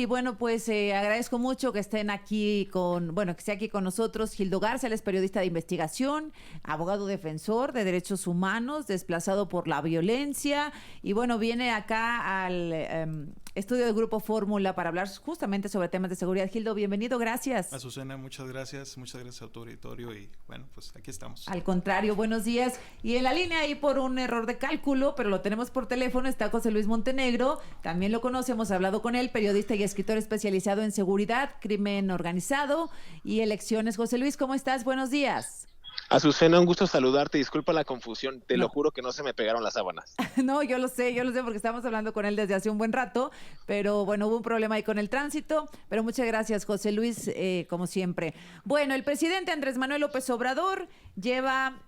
Y bueno, pues agradezco mucho que estén aquí que esté aquí con nosotros Gildo Garza. Él es periodista de investigación, abogado defensor de derechos humanos, desplazado por la violencia. Y bueno, viene acá al estudio del Grupo Fórmula para hablar justamente sobre temas de seguridad. Gildo, bienvenido, gracias. Azucena, muchas gracias a tu auditorio y bueno, pues aquí estamos. Al contrario, buenos días. Y en la línea ahí por un error de cálculo, pero lo tenemos por teléfono, está José Luis Montenegro. También lo conoce, hemos hablado con él, periodista y escritor especializado en seguridad, crimen organizado y elecciones. José Luis, ¿cómo estás? Buenos días. Azucena, un gusto saludarte, disculpa la confusión, te No. lo juro que no se me pegaron las sábanas. No, yo lo sé porque estamos hablando con él desde hace un buen rato, pero bueno, hubo un problema ahí con el tránsito, pero muchas gracias, José Luis, como siempre. Bueno, el presidente Andrés Manuel López Obrador lleva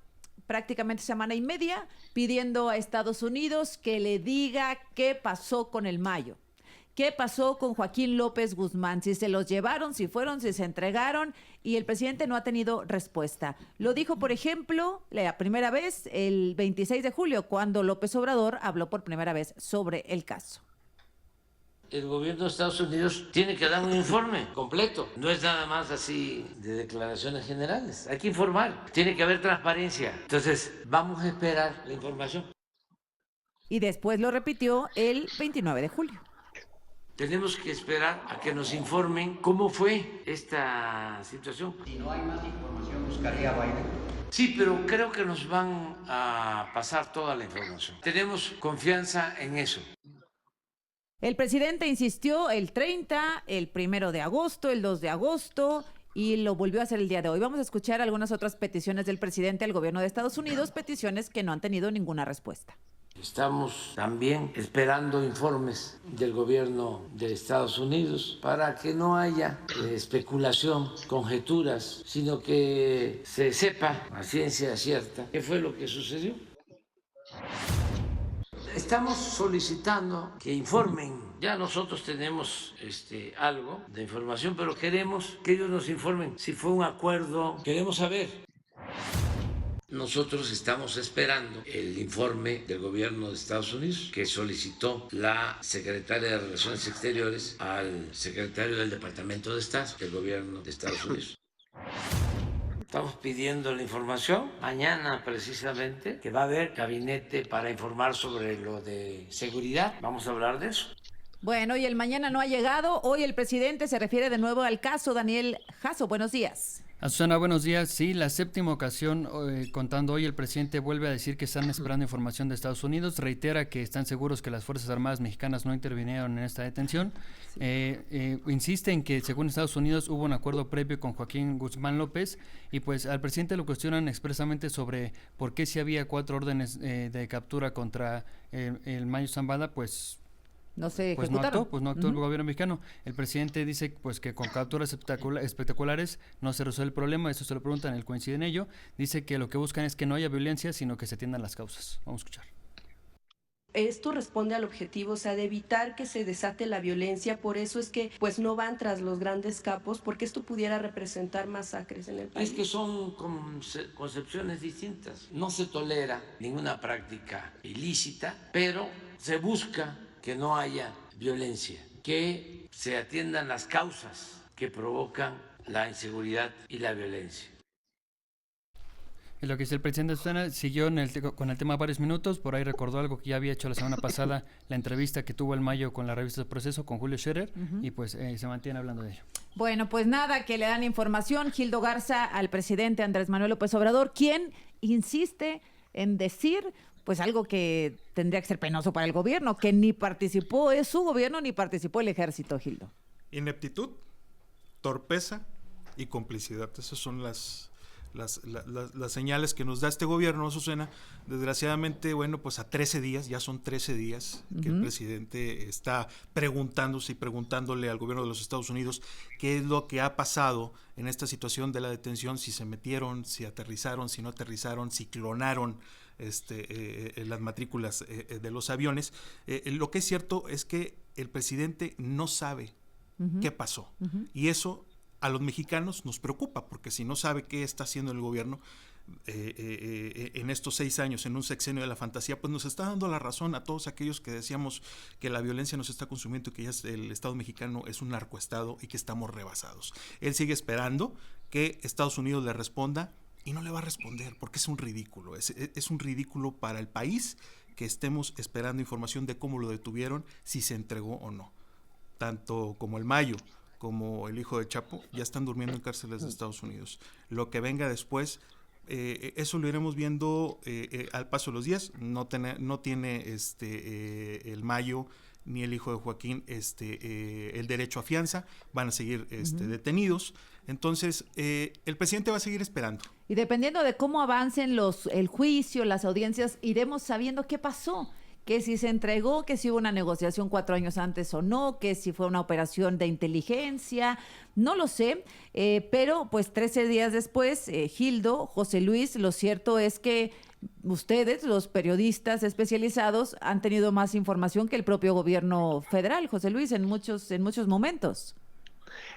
prácticamente semana y media pidiendo a Estados Unidos que le diga qué pasó con el Mayo. ¿Qué pasó con Joaquín López Guzmán? Si se los llevaron, si fueron, si se entregaron, y el presidente no ha tenido respuesta. Lo dijo, por ejemplo, la primera vez el 26 de julio, cuando López Obrador habló por primera vez sobre el caso. El gobierno de Estados Unidos tiene que dar un informe completo. No es nada más así de declaraciones generales. Hay que informar. Tiene que haber transparencia. Entonces, vamos a esperar la información. Y después lo repitió el 29 de julio. Tenemos que esperar a que nos informen cómo fue esta situación. Si no hay más información, buscaría a Biden. Sí, pero creo que nos van a pasar toda la información. Tenemos confianza en eso. El presidente insistió el 30, el 1 de agosto, el 2 de agosto y lo volvió a hacer el día de hoy. Vamos a escuchar algunas otras peticiones del presidente al gobierno de Estados Unidos, peticiones que no han tenido ninguna respuesta. Estamos también esperando informes del gobierno de Estados Unidos para que no haya especulación, conjeturas, sino que se sepa a ciencia cierta qué fue lo que sucedió. Estamos solicitando que informen. Ya nosotros tenemos algo de información, pero queremos que ellos nos informen si fue un acuerdo. Queremos saber. Nosotros estamos esperando el informe del gobierno de Estados Unidos que solicitó la secretaria de Relaciones Exteriores al secretario del Departamento de Estado del gobierno de Estados Unidos. Estamos pidiendo la información. Mañana precisamente que va a haber gabinete para informar sobre lo de seguridad. Vamos a hablar de eso. Bueno, y el mañana no ha llegado. Hoy el presidente se refiere de nuevo al caso. Daniel Jasso, buenos días. Azucena, buenos días. Sí, la séptima ocasión contando hoy, el presidente vuelve a decir que están esperando información de Estados Unidos, reitera que están seguros que las Fuerzas Armadas mexicanas no intervinieron en esta detención, insiste en que según Estados Unidos hubo un acuerdo previo con Joaquín Guzmán López y pues al presidente lo cuestionan expresamente sobre por qué si había 4 órdenes de captura contra el Mayo Zambada, pues no se pues ejecutaron. no actuó el gobierno mexicano. El presidente dice pues que con capturas espectaculares no se resuelve el problema, eso se lo preguntan, él coincide en ello. Dice que lo que buscan es que no haya violencia, sino que se atiendan las causas. Vamos a escuchar. Esto responde al objetivo, o sea, de evitar que se desate la violencia, por eso es que pues no van tras los grandes capos, porque esto pudiera representar masacres en el país. Es que son concepciones distintas. No se tolera ninguna práctica ilícita, pero se busca que no haya violencia, que se atiendan las causas que provocan la inseguridad y la violencia. Es lo que dice el presidente Susana, siguió con el tema varios minutos, por ahí recordó algo que ya había hecho la semana pasada, la entrevista que tuvo el Mayo con la revista Proceso, con Julio Scherer, y pues se mantiene hablando de ello. Bueno, pues nada, que le dan información Gildo Garza al presidente Andrés Manuel López Obrador, quien insiste en decir pues algo que tendría que ser penoso para el gobierno, que ni participó, es su gobierno, ni participó el ejército, Gildo. Ineptitud, torpeza y complicidad. Esas son las señales que nos da este gobierno, Azucena. Desgraciadamente, bueno, pues a 13 días, ya son 13 días que el presidente está preguntándose y preguntándole al gobierno de los Estados Unidos qué es lo que ha pasado en esta situación de la detención, si se metieron, si aterrizaron, si no aterrizaron, si clonaron las matrículas de los aviones. Lo que es cierto es que el presidente no sabe qué pasó, y eso a los mexicanos nos preocupa, porque si no sabe qué está haciendo el gobierno en estos 6 años, en un sexenio de la fantasía, pues nos está dando la razón a todos aquellos que decíamos que la violencia nos está consumiendo y que ya el Estado mexicano es un narcoestado y que estamos rebasados. Él sigue esperando que Estados Unidos le responda y no le va a responder porque es un ridículo, es un ridículo para el país que estemos esperando información de cómo lo detuvieron, si se entregó o no. Tanto como el Mayo como el hijo de Chapo ya están durmiendo en cárceles de Estados Unidos. Lo que venga después, eso lo iremos viendo al paso de los días. No tiene el Mayo ni el hijo de Joaquín el derecho a fianza, van a seguir detenidos. Entonces, el presidente va a seguir esperando. Y dependiendo de cómo avancen el juicio, las audiencias, iremos sabiendo qué pasó. Que si se entregó, que si hubo una negociación 4 años antes o no, que si fue una operación de inteligencia, no lo sé, pero pues 13 días después, Gildo, José Luis, lo cierto es que ustedes, los periodistas especializados, han tenido más información que el propio gobierno federal, José Luis, en muchos momentos.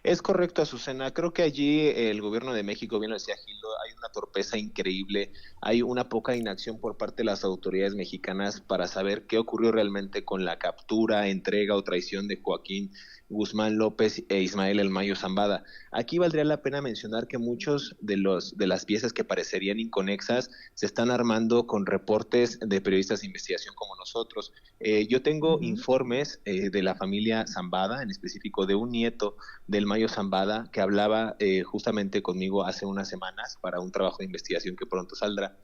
Es correcto, Azucena. Creo que allí el gobierno de México, bien lo decía Gildo, hay una torpeza increíble, hay una poca inacción por parte de las autoridades mexicanas para saber qué ocurrió realmente con la captura, entrega o traición de Joaquín Guzmán López e Ismael El Mayo Zambada. Aquí valdría la pena mencionar que muchos de las piezas que parecerían inconexas se están armando con reportes de periodistas de investigación como nosotros. Yo tengo informes de la familia Zambada, en específico de un nieto del Mayo Zambada, que hablaba justamente conmigo hace unas semanas para un trabajo de investigación que pronto saldrá,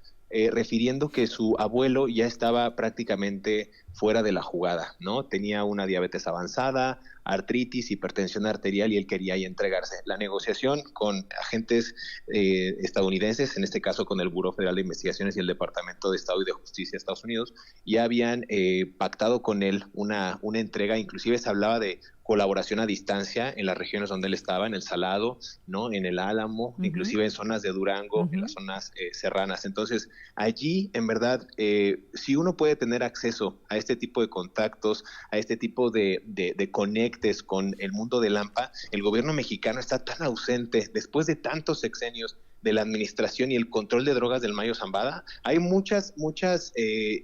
refiriendo que su abuelo ya estaba prácticamente fuera de la jugada, ¿no? Tenía una diabetes avanzada, artritis, hipertensión arterial y él quería ahí entregarse. La negociación con agentes estadounidenses, en este caso con el Buró Federal de Investigaciones y el Departamento de Estado y de Justicia de Estados Unidos, ya habían pactado con él una entrega, inclusive se hablaba de colaboración a distancia en las regiones donde él estaba, en el Salado, ¿no? En el Álamo, inclusive en zonas de Durango, en las zonas serranas. Entonces, allí, en verdad, si uno puede tener acceso a este tipo de contactos, a este tipo de conectes con el mundo del AMPA, el gobierno mexicano está tan ausente después de tantos sexenios de la administración y el control de drogas del Mayo Zambada. Hay muchas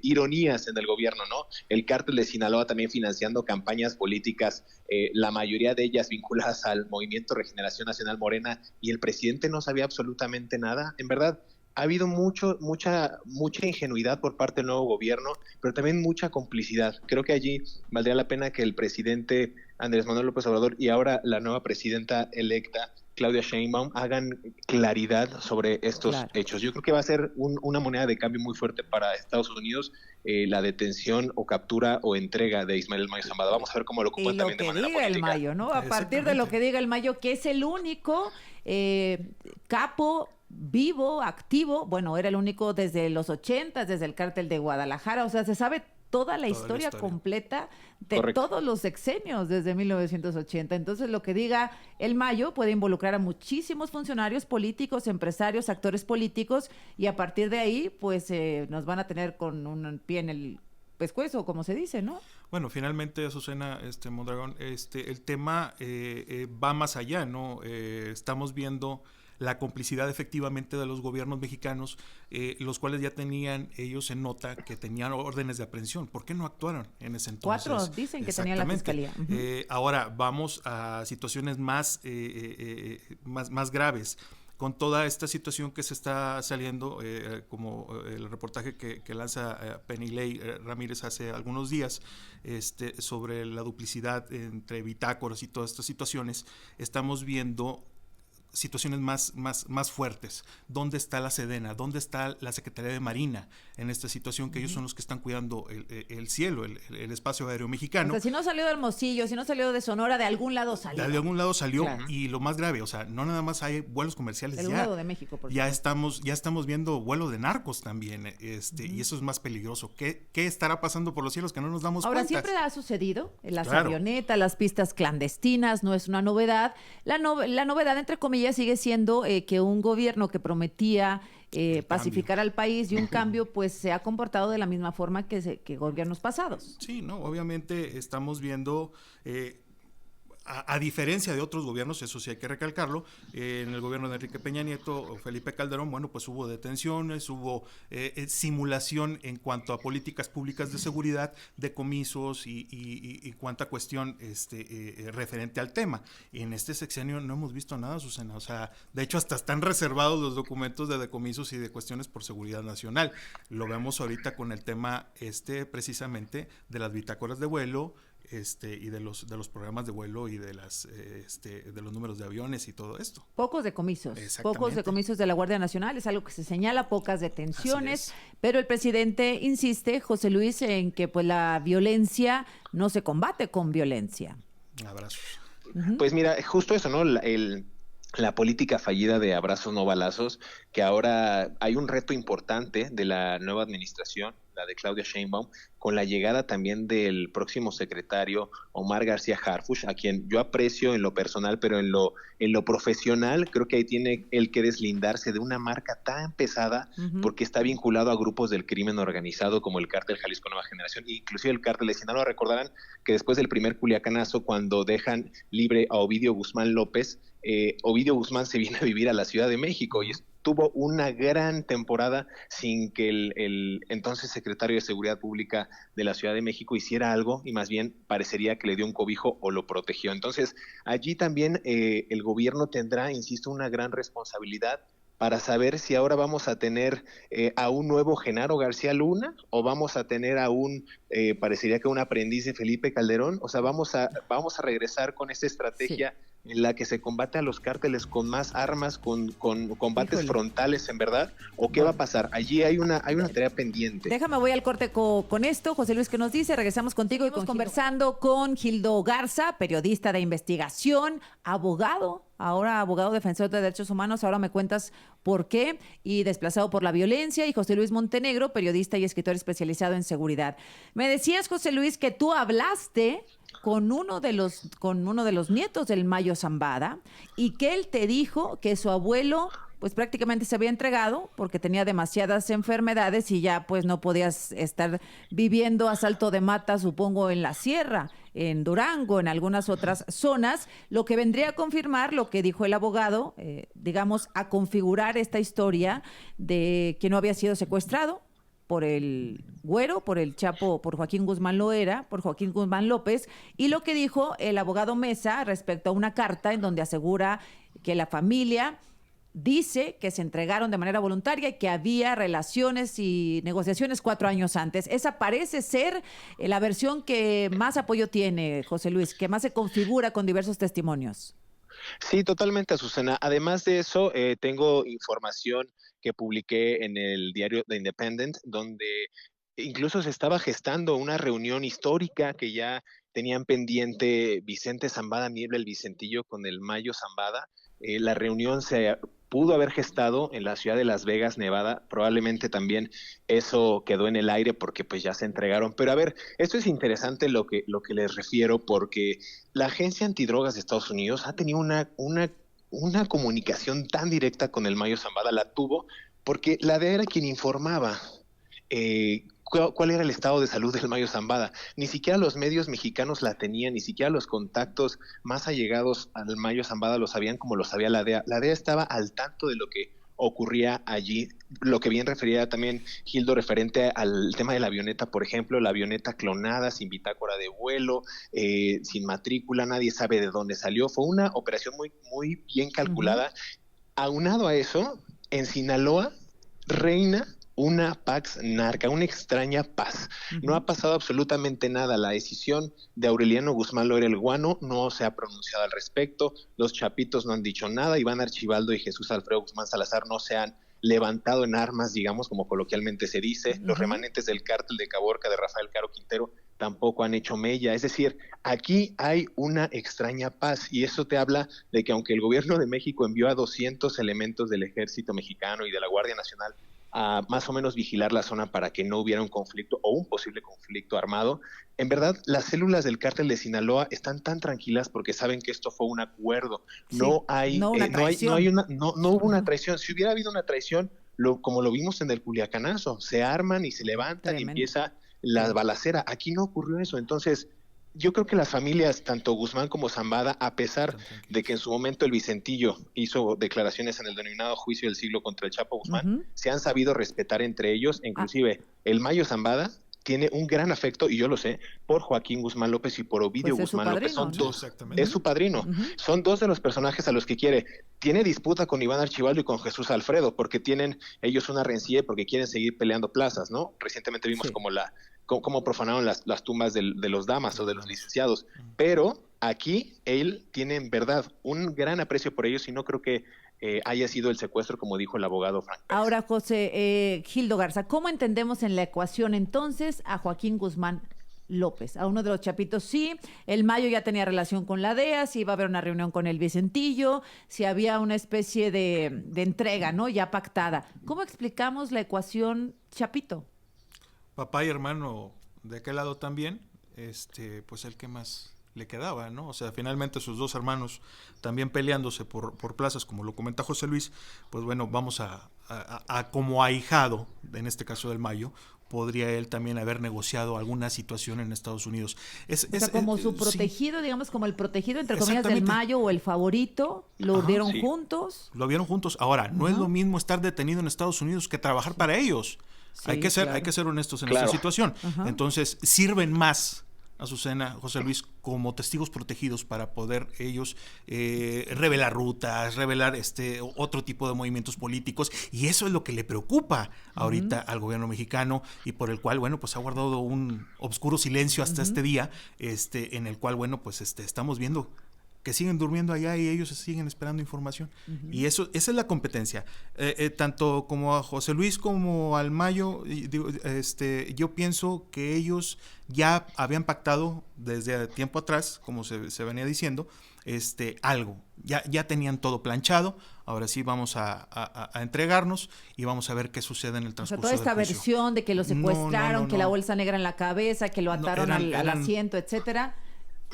ironías en el gobierno, ¿no? El cártel de Sinaloa también financiando campañas políticas, la mayoría de ellas vinculadas al Movimiento Regeneración Nacional Morena, y el presidente no sabía absolutamente nada. En verdad, ha habido mucha ingenuidad por parte del nuevo gobierno, pero también mucha complicidad. Creo que allí valdría la pena que el presidente Andrés Manuel López Obrador y ahora la nueva presidenta electa Claudia Sheinbaum hagan claridad sobre estos hechos. Yo creo que va a ser una moneda de cambio muy fuerte para Estados Unidos, la detención o captura o entrega de Ismael El Mayo Zambada. Vamos a ver cómo lo ocupan también de manera política. Y lo que diga el Mayo, ¿no? A partir de lo que diga el Mayo, que es el único capo vivo, activo, bueno, era el único desde los 80, desde el cártel de Guadalajara, o sea, se sabe toda la historia completa de todos los sexenios desde 1980. Entonces, lo que diga el Mayo puede involucrar a muchísimos funcionarios políticos, empresarios, actores políticos, y a partir de ahí, pues, nos van a tener con un pie en el pescuezo, como se dice, ¿no? Bueno, finalmente, Azucena, Mondragón, el tema va más allá, ¿no? Estamos viendo la complicidad efectivamente de los gobiernos mexicanos, los cuales ya tenían ellos en nota que tenían órdenes de aprehensión. ¿Por qué no actuaron en ese entonces? 4 dicen que tenía la fiscalía. Ahora vamos a situaciones más graves. Con toda esta situación que se está saliendo, como el reportaje que lanza Penilei Ramírez hace algunos días, sobre la duplicidad entre bitácoras y todas estas situaciones, estamos viendo situaciones más fuertes. ¿Dónde está la Sedena? ¿Dónde está la Secretaría de Marina en esta situación? Que ellos son los que están cuidando el cielo, el espacio aéreo mexicano. O sea, si no salió de Hermosillo, si no salió de Sonora, de algún lado salió. De algún lado salió, claro. Y lo más grave, o sea, no nada más hay vuelos comerciales. Del lado de México, por ya estamos viendo vuelos de narcos también, y eso es más peligroso. ¿Qué estará pasando por los cielos que no nos damos cuenta? Ahora, siempre ha sucedido en las avionetas, las pistas clandestinas, no es una novedad. La novedad, entre comillas, sigue siendo que un gobierno que prometía pacificar al país y un cambio, pues se ha comportado de la misma forma que gobiernos pasados. Sí, no, obviamente estamos viendo a diferencia de otros gobiernos, eso sí hay que recalcarlo, en el gobierno de Enrique Peña Nieto o Felipe Calderón, bueno, pues hubo detenciones, hubo simulación en cuanto a políticas públicas de seguridad, decomisos y cuanta cuestión referente al tema. Y en este sexenio no hemos visto nada, Susana. O sea, de hecho hasta están reservados los documentos de decomisos y de cuestiones por seguridad nacional. Lo vemos ahorita con el tema precisamente de las bitácoras de vuelo, y de los programas de vuelo y de de los números de aviones y todo esto. Pocos decomisos de la Guardia Nacional, es algo que se señala, pocas detenciones, pero el presidente insiste, José Luis, en que pues la violencia no se combate con violencia. Abrazos. Pues mira, justo eso, ¿no? La política fallida de abrazos no balazos, que ahora hay un reto importante de la nueva administración, la de Claudia Sheinbaum, con la llegada también del próximo secretario Omar García Harfuch, a quien yo aprecio en lo personal, pero en lo profesional creo que ahí tiene él que deslindarse de una marca tan pesada, porque está vinculado a grupos del crimen organizado como el Cártel Jalisco Nueva Generación, inclusive el Cártel de Sinaloa. Recordarán que después del primer Culiacanazo, cuando dejan libre a Ovidio Guzmán López, Ovidio Guzmán se viene a vivir a la Ciudad de México y tuvo una gran temporada sin que el entonces secretario de Seguridad Pública de la Ciudad de México hiciera algo, y más bien parecería que le dio un cobijo o lo protegió. Entonces allí también el gobierno tendrá, insisto, una gran responsabilidad para saber si ahora vamos a tener a un nuevo Genaro García Luna o vamos a tener a parecería que un aprendiz de Felipe Calderón. O sea, vamos a regresar con esta estrategia en la que se combate a los cárteles con más armas, con combates frontales, en verdad, o qué va a pasar. Allí hay una tarea pendiente. Déjame, voy al corte con esto. José Luis, ¿qué nos dice? Regresamos contigo y conversando con Gildo Garza, periodista de investigación, abogado, ahora abogado defensor de derechos humanos. Ahora me cuentas por qué, y desplazado por la violencia, y José Luis Montenegro, periodista y escritor especializado en seguridad. Me decías, José Luis, que tú hablaste con uno de los nietos del Mayo Zambada, y que él te dijo que su abuelo pues prácticamente se había entregado porque tenía demasiadas enfermedades y ya pues no podías estar viviendo a salto de mata, supongo, en la sierra, en Durango, en algunas otras zonas, lo que vendría a confirmar lo que dijo el abogado, digamos, a configurar esta historia de que no había sido secuestrado por el Güero, por el Chapo, por Joaquín Guzmán Loera, por Joaquín Guzmán López, y lo que dijo el abogado Mesa respecto a una carta en donde asegura que la familia dice que se entregaron de manera voluntaria y que había relaciones y negociaciones 4 años antes. Esa parece ser la versión que más apoyo tiene, José Luis, que más se configura con diversos testimonios. Sí, totalmente, Azucena. Además de eso, tengo información que publiqué en el diario The Independent, donde incluso se estaba gestando una reunión histórica que ya tenían pendiente Vicente Zambada Niebla, el Vicentillo, con el Mayo Zambada. La reunión se pudo haber gestado en la ciudad de Las Vegas, Nevada. Probablemente también eso quedó en el aire porque pues ya se entregaron. Pero a ver, esto es interesante lo que les refiero, porque la Agencia Antidrogas de Estados Unidos ha tenido una comunicación tan directa con el Mayo Zambada. La tuvo porque la DEA era quien informaba cuál era el estado de salud del Mayo Zambada. Ni siquiera los medios mexicanos la tenían, ni siquiera los contactos más allegados al Mayo Zambada lo sabían como lo sabía la DEA. La DEA estaba al tanto de lo que ocurría allí, lo que bien refería también Gildo referente al tema de la avioneta, por ejemplo, la avioneta clonada, sin bitácora de vuelo, sin matrícula, nadie sabe de dónde salió. Fue una operación muy, muy bien calculada. Aunado a eso, en Sinaloa reina una pax narca, una extraña paz. No ha pasado absolutamente nada. La decisión de Aureliano Guzmán Loera el Guano no se ha pronunciado al respecto. Los chapitos no han dicho nada. Iván Archibaldo y Jesús Alfredo Guzmán Salazar no se han levantado en armas, digamos, como coloquialmente se dice. Los remanentes del cártel de Caborca de Rafael Caro Quintero tampoco han hecho mella. Es decir, aquí hay una extraña paz, y eso te habla de que aunque el gobierno de México envió a 200 elementos del ejército mexicano y de la Guardia Nacional a más o menos vigilar la zona para que no hubiera un conflicto o un posible conflicto armado, en verdad las células del cártel de Sinaloa están tan tranquilas porque saben que esto fue un acuerdo. Sí, no hubo una traición. Si hubiera habido una traición, como lo vimos en el Culiacanazo, se arman y se levantan y empieza la balacera. Aquí no ocurrió eso. Entonces, yo creo que las familias, tanto Guzmán como Zambada, a pesar de que en su momento el Vicentillo hizo declaraciones en el denominado juicio del siglo contra el Chapo Guzmán, se han sabido respetar entre ellos, inclusive el Mayo Zambada tiene un gran afecto, y yo lo sé, por Joaquín Guzmán López y por Ovidio Pues Guzmán López. Son dos, es su padrino. Son dos de los personajes a los que quiere. Tiene disputa con Iván Archibaldo y con Jesús Alfredo, porque tienen ellos una rencilla porque quieren seguir peleando plazas, ¿no? Recientemente vimos cómo profanaron las tumbas de los damas o de los licenciados. Pero aquí él tiene en verdad un gran aprecio por ellos y no creo que haya sido el secuestro, como dijo el abogado Frank Pérez. Ahora, José Gildo Garza, ¿cómo entendemos en la ecuación entonces a Joaquín Guzmán López? A uno de los chapitos, sí, el Mayo ya tenía relación con la DEA, si iba a haber una reunión con el Vicentillo, si había una especie de entrega, ¿no? Ya pactada. ¿Cómo explicamos la ecuación Chapito? Papá y hermano de aquel lado también, pues el que más le quedaba, ¿no? O sea, finalmente sus dos hermanos también peleándose por plazas, como lo comenta José Luis, pues bueno, vamos a como ahijado, en este caso del Mayo, podría él también haber negociado alguna situación en Estados Unidos. Como su protegido, digamos, como el protegido, entre comillas, del Mayo o el favorito, lo vieron juntos. Lo vieron juntos. Ahora, no es lo mismo estar detenido en Estados Unidos que trabajar para ellos. Sí, hay que ser honestos en esta situación. Entonces, sirven más, Azucena, José Luis, como testigos protegidos para poder ellos revelar rutas, revelar otro tipo de movimientos políticos, y eso es lo que le preocupa ahorita al gobierno mexicano y por el cual, bueno, pues ha guardado un oscuro silencio hasta este día, en el cual, bueno, pues estamos viendo que siguen durmiendo allá y ellos siguen esperando información. Y esa es la competencia. Tanto como a José Luis como al Mayo, yo pienso que ellos ya habían pactado desde tiempo atrás, como se venía diciendo, algo. Ya tenían todo planchado. Ahora sí vamos a entregarnos y vamos a ver qué sucede en el transcurso toda esta del juicio. versión de que lo secuestraron, que la bolsa negra en la cabeza, que lo ataron al asiento, etcétera.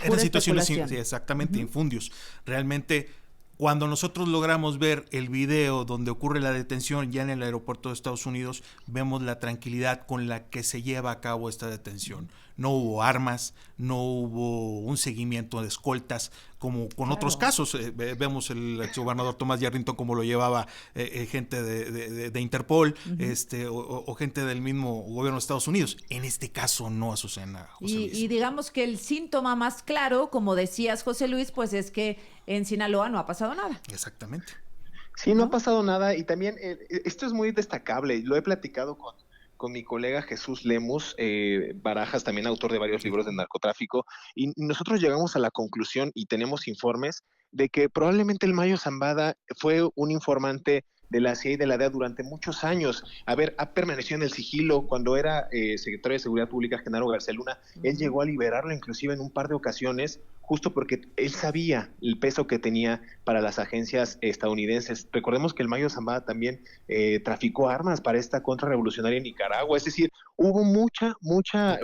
Eran situaciones, sí, exactamente, infundios. Realmente, cuando nosotros logramos ver el video donde ocurre la detención ya en el aeropuerto de Estados Unidos, vemos la tranquilidad con la que se lleva a cabo esta detención. No hubo armas, no hubo un seguimiento de escoltas, como con otros casos. Vemos el exgobernador Tomás Yarrington como lo llevaba gente de Interpol, o gente del mismo gobierno de Estados Unidos. En este caso no, Azucena. Y digamos que el síntoma más claro, como decías, José Luis, pues es que en Sinaloa no ha pasado nada. Exactamente. Sí, no ha pasado nada, y también esto es muy destacable, lo he platicado con mi colega Jesús Lemus Barajas, también autor de varios libros de narcotráfico, y nosotros llegamos a la conclusión, y tenemos informes, de que probablemente el Mayo Zambada fue un informante de la CIA y de la DEA durante muchos años. Ha permanecido en el sigilo. Cuando era secretario de Seguridad Pública, Genaro García Luna, él llegó a liberarlo inclusive en un par de ocasiones, justo porque él sabía el peso que tenía para las agencias estadounidenses. Recordemos que el Mayo Zambada también traficó armas para esta contrarrevolucionaria en Nicaragua, es decir, hubo mucha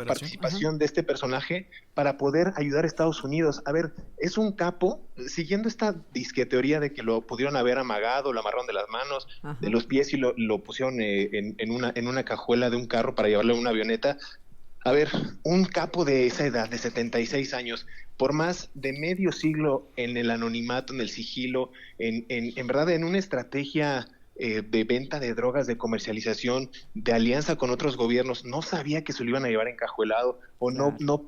participación de este personaje para poder ayudar a Estados Unidos. A ver, es un capo, siguiendo esta disque teoría de que lo pudieron haber amagado, lo amarraron de las manos, de los pies y lo pusieron en una cajuela de un carro para llevarlo en una avioneta. A ver, un capo de esa edad, de 76 años, por más de medio siglo en el anonimato, en el sigilo, en verdad en una estrategia de venta de drogas, de comercialización, de alianza con otros gobiernos, no sabía que se lo iban a llevar encajuelado, o no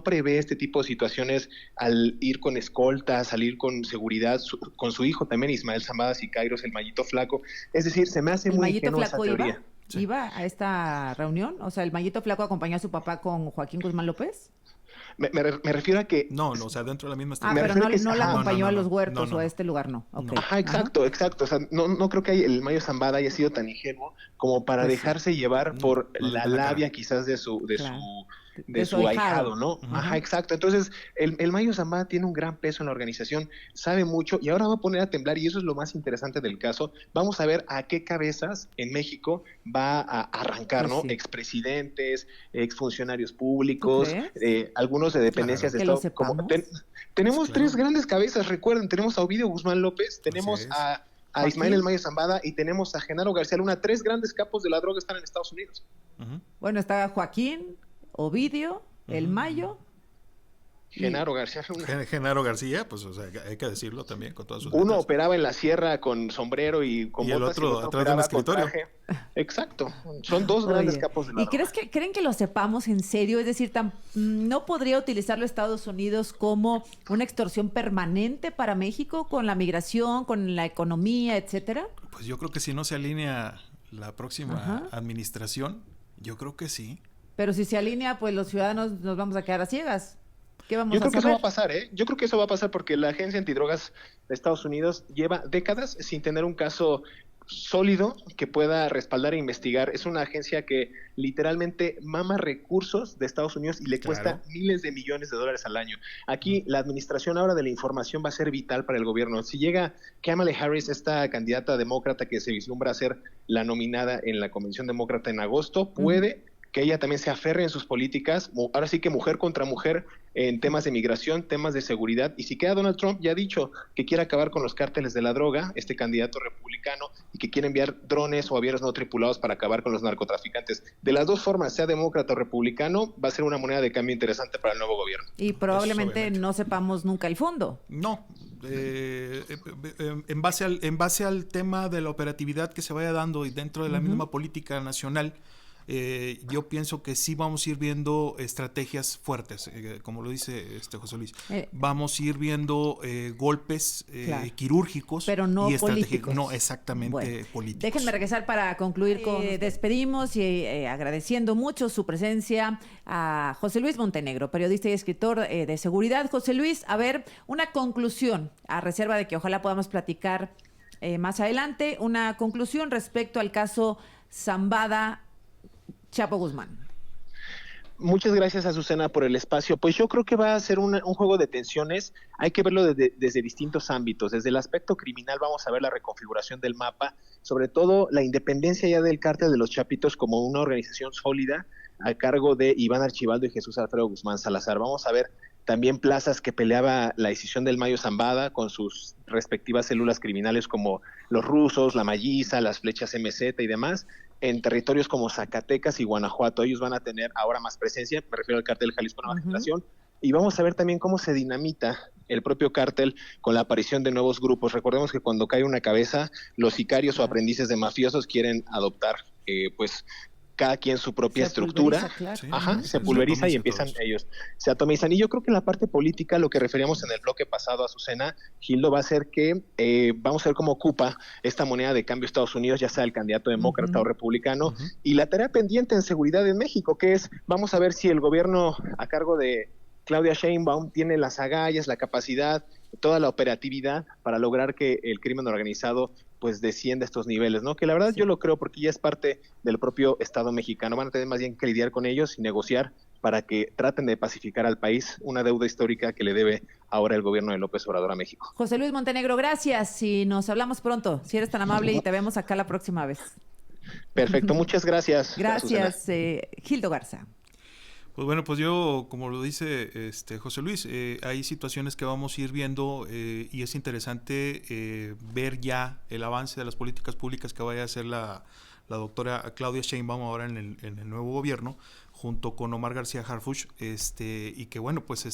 prevé este tipo de situaciones al ir con escoltas, al ir con seguridad, con su hijo también, Ismael Zambada Sicairos, el Mayito Flaco. Es decir, se me hace muy ingenua esa teoría. ¿Iba a esta reunión? O sea, ¿el Mayito Flaco acompañó a su papá con Joaquín Guzmán López? Me refiero a que... No, o sea, dentro de la misma pero no la acompañó a los huertos o a este lugar, no. Okay. Ajá, exacto. O sea, no creo que el Mayo Zambada haya sido tan ingenuo como para dejarse llevar por la labia quizás de su ahijado, ¿no? Ajá, exacto. Entonces, el Mayo Zambada tiene un gran peso en la organización, sabe mucho, y ahora va a poner a temblar, y eso es lo más interesante del caso. Vamos a ver a qué cabezas en México va a arrancar, ¿no? Expresidentes, exfuncionarios públicos, algunos de dependencias de Estado. Tenemos tres grandes cabezas, recuerden, tenemos a Ovidio Guzmán López, tenemos a Ismael El Mayo Zambada y tenemos a Genaro García Luna. Tres grandes capos de la droga están en Estados Unidos. Bueno, está Joaquín, Ovidio, El Mayo Genaro García Luna. Genaro García, pues o sea, hay que decirlo también con todas sus Uno letras. operaba en la sierra con sombrero y con Y el botas, otro atrás de un operaba con escritorio. traje. Exacto. Son dos grandes Oye, capos de la ¿y droga. creen que lo sepamos en serio? Es decir, ¿no podría utilizarlo Estados Unidos como una extorsión permanente para México con la migración, con la economía, etcétera? Pues yo creo que si no se alinea la próxima Ajá. administración, yo creo que sí. Pero si se alinea, pues los ciudadanos nos vamos a quedar a ciegas. ¿Qué vamos Yo a creo que eso va saber? a pasar, ¿eh? Yo creo que eso va a pasar porque la Agencia Antidrogas de Estados Unidos lleva décadas sin tener un caso sólido que pueda respaldar e investigar. Es una agencia que literalmente mama recursos de Estados Unidos y le cuesta Claro. miles de millones de dólares al año. Aquí la administración ahora de la información va a ser vital para el gobierno. Si llega Kamala Harris, esta candidata demócrata que se vislumbra a ser la nominada en la Convención Demócrata en agosto, puede que ella también se aferre en sus políticas, ahora sí que mujer contra mujer en temas de migración, temas de seguridad, y si queda Donald Trump, ya ha dicho que quiere acabar con los cárteles de la droga, este candidato republicano, y que quiere enviar drones o aviones no tripulados para acabar con los narcotraficantes. De las dos formas, sea demócrata o republicano, va a ser una moneda de cambio interesante para el nuevo gobierno. Y probablemente obviamente. no sepamos nunca el fondo. No, en base al tema de la operatividad que se vaya dando y dentro de la misma política nacional, yo pienso que sí vamos a ir viendo estrategias fuertes, como lo dice José Luis. Vamos a ir viendo golpes Claro. quirúrgicos, Pero no y políticos. No exactamente Bueno, políticos. déjenme regresar para concluir con... despedimos y agradeciendo mucho su presencia a José Luis Montenegro, periodista y escritor de seguridad. José Luis, a ver, una conclusión, a reserva de que ojalá podamos platicar más adelante, una conclusión respecto al caso Zambada Chapo Guzmán. Muchas gracias, Azucena, por el espacio. Pues yo creo que va a ser un juego de tensiones. Hay que verlo desde distintos ámbitos. Desde el aspecto criminal vamos a ver la reconfiguración del mapa, sobre todo la independencia ya del cártel de los Chapitos como una organización sólida a cargo de Iván Archibaldo y Jesús Alfredo Guzmán Salazar. Vamos a ver también plazas que peleaba la decisión del Mayo Zambada con sus respectivas células criminales como los rusos, la Malliza, las flechas MZ y demás, en territorios como Zacatecas y Guanajuato. Ellos van a tener ahora más presencia, me refiero al cártel Jalisco Nueva Generación, y vamos a ver también cómo se dinamita el propio cártel con la aparición de nuevos grupos. Recordemos que cuando cae una cabeza, los sicarios o aprendices de mafiosos quieren adoptar, pues, cada quien su propia estructura. Claro. Sí, Se pulveriza y empiezan todos. ellos, se atomizan. Y yo creo que en la parte política, lo que referíamos en el bloque pasado, Azucena, Gildo, va a ser que vamos a ver cómo ocupa esta moneda de cambio Estados Unidos, ya sea el candidato demócrata o republicano, y la tarea pendiente en seguridad en México, que es, vamos a ver si el gobierno a cargo de Claudia Sheinbaum tiene las agallas, la capacidad, toda la operatividad para lograr que el crimen organizado pues descienda a estos niveles, ¿no? Que la verdad yo lo creo porque ya es parte del propio Estado mexicano. Van a tener más bien que lidiar con ellos y negociar para que traten de pacificar al país, una deuda histórica que le debe ahora el gobierno de López Obrador a México. José Luis Montenegro, gracias y nos hablamos pronto, si eres tan amable, y te vemos acá la próxima vez. Perfecto, muchas gracias. Gracias, Gildo Garza. Pues bueno, pues yo, como lo dice José Luis, hay situaciones que vamos a ir viendo y es interesante ver ya el avance de las políticas públicas que vaya a hacer la doctora Claudia Sheinbaum ahora en el nuevo gobierno, junto con Omar García Harfuch, y que bueno, pues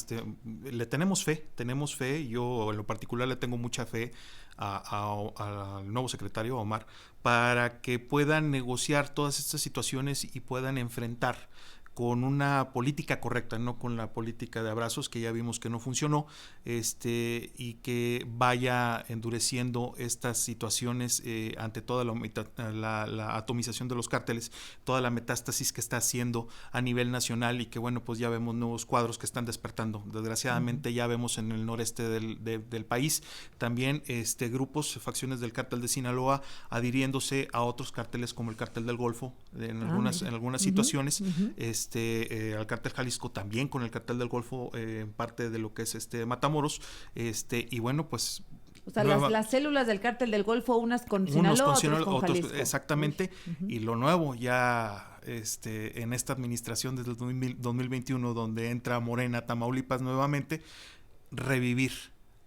le tenemos fe, yo en lo particular le tengo mucha fe al nuevo secretario Omar, para que puedan negociar todas estas situaciones y puedan enfrentar con una política correcta, no con la política de abrazos que ya vimos que no funcionó, y que vaya endureciendo estas situaciones ante toda la atomización de los cárteles, toda la metástasis que está haciendo a nivel nacional, y que bueno, pues ya vemos nuevos cuadros que están despertando. Desgraciadamente ya vemos en el noreste del país también grupos, facciones del cártel de Sinaloa adhiriéndose a otros cárteles como el cártel del Golfo en algunas situaciones, al cártel Jalisco también con el cártel del Golfo, parte de lo que es Matamoros, y bueno, pues o sea, las células del cártel del Golfo, unas con Sinaloa, otros con Jalisco. Exactamente. Y lo nuevo ya en esta administración desde el 2021, donde entra Morena, Tamaulipas nuevamente, revivir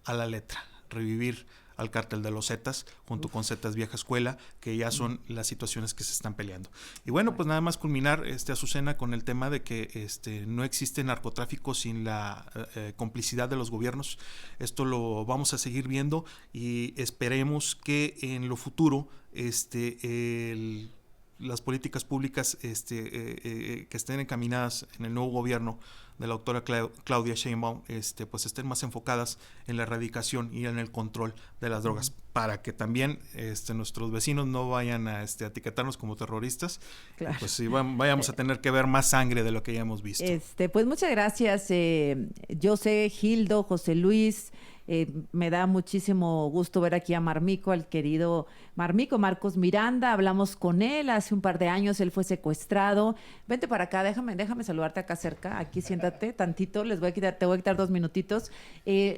a la letra, revivir al cártel de los Zetas, junto con Zetas Vieja Escuela, que ya son las situaciones que se están peleando. Y bueno, pues nada más culminar, Azucena, con el tema de que no existe narcotráfico sin la complicidad de los gobiernos. Esto lo vamos a seguir viendo y esperemos que en lo futuro las políticas públicas que estén encaminadas en el nuevo gobierno de la doctora Claudia Sheinbaum pues estén más enfocadas en la erradicación y en el control de las drogas, para que también nuestros vecinos no vayan a etiquetarnos como terroristas. Claro. Pues sí, vayamos a tener que ver más sangre de lo que ya hemos visto. Pues muchas gracias, José, Gildo, José Luis. Me da muchísimo gusto ver aquí a Marmico, al querido Marmico, Marcos Miranda. Hablamos con él hace un par de años, él fue secuestrado. Vente para acá, déjame saludarte acá cerca, aquí siéntate tantito, te voy a quitar 2 minutitos.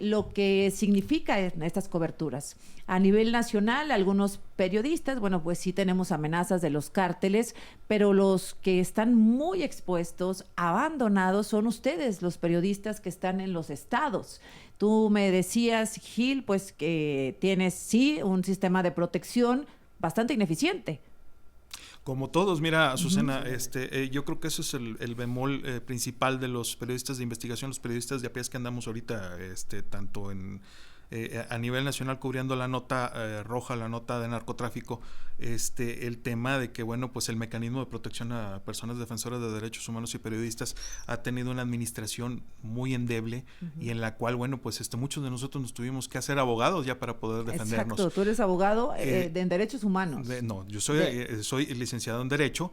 Lo que significa estas coberturas. A nivel nacional, algunos periodistas, bueno, pues sí tenemos amenazas de los cárteles, pero los que están muy expuestos, abandonados, son ustedes, los periodistas que están en los estados. Tú me decías, Gil, pues que tienes sí un sistema de protección bastante ineficiente. Como todos, mira, Azucena, yo creo que eso es el bemol principal de los periodistas de investigación, los periodistas de a pie que andamos ahorita, tanto a nivel nacional cubriendo la nota roja, la nota de narcotráfico, el tema de que, bueno, pues el mecanismo de protección a personas defensoras de derechos humanos y periodistas ha tenido una administración muy endeble y en la cual, bueno, pues muchos de nosotros nos tuvimos que hacer abogados ya para poder defendernos. Exacto, tú eres abogado en derechos humanos. No, yo soy licenciado en Derecho,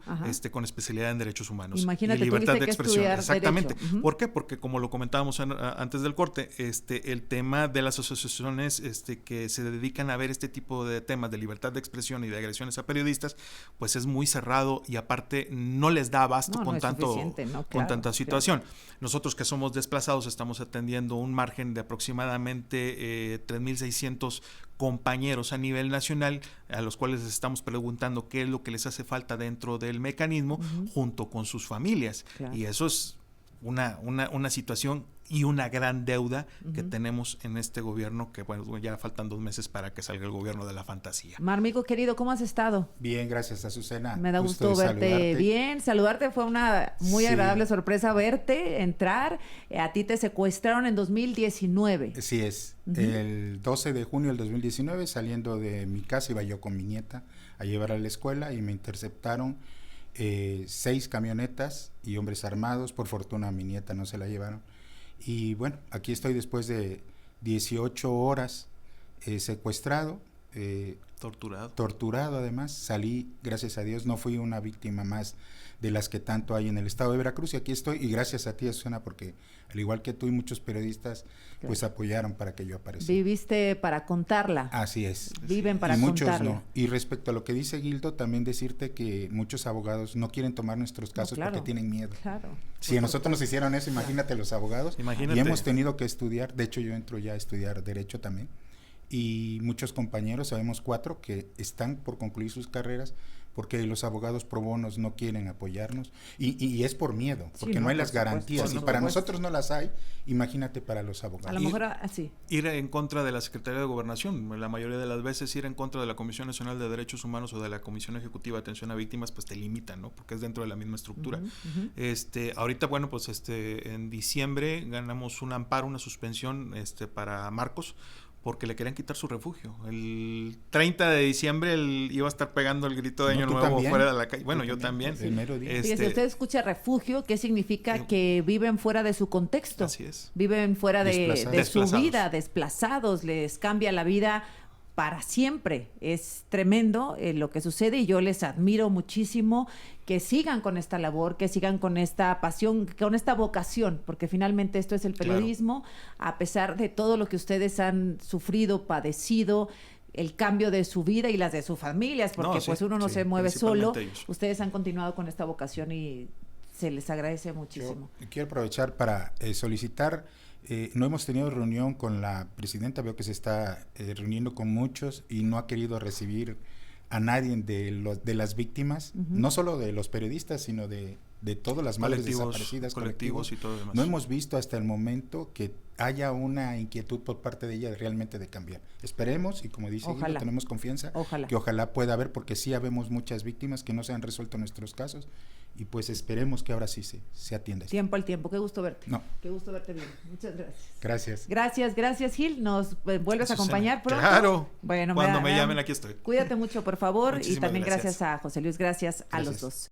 con especialidad en Derechos Humanos. Imagínate, y libertad de expresión. Exactamente. ¿Por qué? Porque como lo comentábamos antes del corte, el tema de las asociaciones que se dedican a ver este tipo de temas de libertad de expresión y de agresiones a periodistas, pues es muy cerrado y aparte no les da abasto con tanta situación. Claro. Nosotros que somos desplazados estamos atendiendo un margen de aproximadamente 3,600 compañeros a nivel nacional, a los cuales les estamos preguntando qué es lo que les hace falta dentro del mecanismo junto con sus familias. Claro. Y eso es una situación y una gran deuda que tenemos en este gobierno, que bueno, ya faltan 2 meses para que salga el gobierno de la fantasía. Marmico, querido, ¿cómo has estado? Bien, gracias, Azucena. Me da gusto verte bien, saludarte, fue una muy agradable sorpresa verte, entrar. A ti te secuestraron en 2019. Sí es, el 12 de junio del 2019, saliendo de mi casa, iba yo con mi nieta a llevar a la escuela y me interceptaron 6 camionetas y hombres armados. Por fortuna a mi nieta no se la llevaron. Y bueno, aquí estoy después de 18 horas secuestrado, torturado además. Salí, gracias a Dios, no fui una víctima más de las que tanto hay en el estado de Veracruz, y aquí estoy, y gracias a ti, Azucena, porque al igual que tú y muchos periodistas, pues apoyaron para que yo apareciera. Viviste para contarla. Así es. Viven para muchos contarla. No. Y respecto a lo que dice Gildo, también decirte que muchos abogados no quieren tomar nuestros casos porque tienen miedo. Claro. Si a nosotros nos hicieron eso, imagínate los abogados. Imagínate. Y hemos tenido que estudiar, de hecho yo entro ya a estudiar Derecho también, y muchos compañeros, sabemos 4 que están por concluir sus carreras porque los abogados pro bonos no quieren apoyarnos y es por miedo, porque no hay las garantías, y para nosotros no las hay, imagínate para los abogados. A lo mejor así. Ir en contra de la Secretaría de Gobernación, la mayoría de las veces ir en contra de la Comisión Nacional de Derechos Humanos o de la Comisión Ejecutiva de Atención a Víctimas, pues te limitan, ¿no? Porque es dentro de la misma estructura. Ahorita, bueno, pues en diciembre ganamos un amparo, una suspensión para Marcos, porque le querían quitar su refugio. El 30 de diciembre él iba a estar pegando el grito de Año Nuevo también, fuera de la calle. Bueno, yo también. El mero día. Fíjese, usted escucha refugio, ¿qué significa? Que viven fuera de su contexto. Así es. Viven fuera de su vida, desplazados, les cambia la vida para siempre. Es tremendo lo que sucede y yo les admiro muchísimo que sigan con esta labor, que sigan con esta pasión, con esta vocación, porque finalmente esto es el periodismo, a pesar de todo lo que ustedes han sufrido, padecido, el cambio de su vida y las de sus familias, porque pues uno no se mueve solo. Ustedes han continuado con esta vocación y se les agradece muchísimo. Yo quiero aprovechar para solicitar. No hemos tenido reunión con la presidenta, veo que se está reuniendo con muchos y no ha querido recibir a nadie de las víctimas, no solo de los periodistas, sino de todas las madres desaparecidas, colectivos y todo lo demás. No hemos visto hasta el momento que haya una inquietud por parte de ella realmente de cambiar. Esperemos, y como dice Guido, tenemos confianza que ojalá pueda haber, porque sí habemos muchas víctimas que no se han resuelto nuestros casos, y pues esperemos que ahora sí se atienda. Tiempo al tiempo, qué gusto verte. No. Qué gusto verte bien. Muchas gracias. Gracias, Gil. Nos vuelves a acompañar pronto. Claro. Bueno, cuando me llamen aquí estoy. Cuídate mucho, por favor. Muchísimas y también gracias a José Luis, gracias a los dos.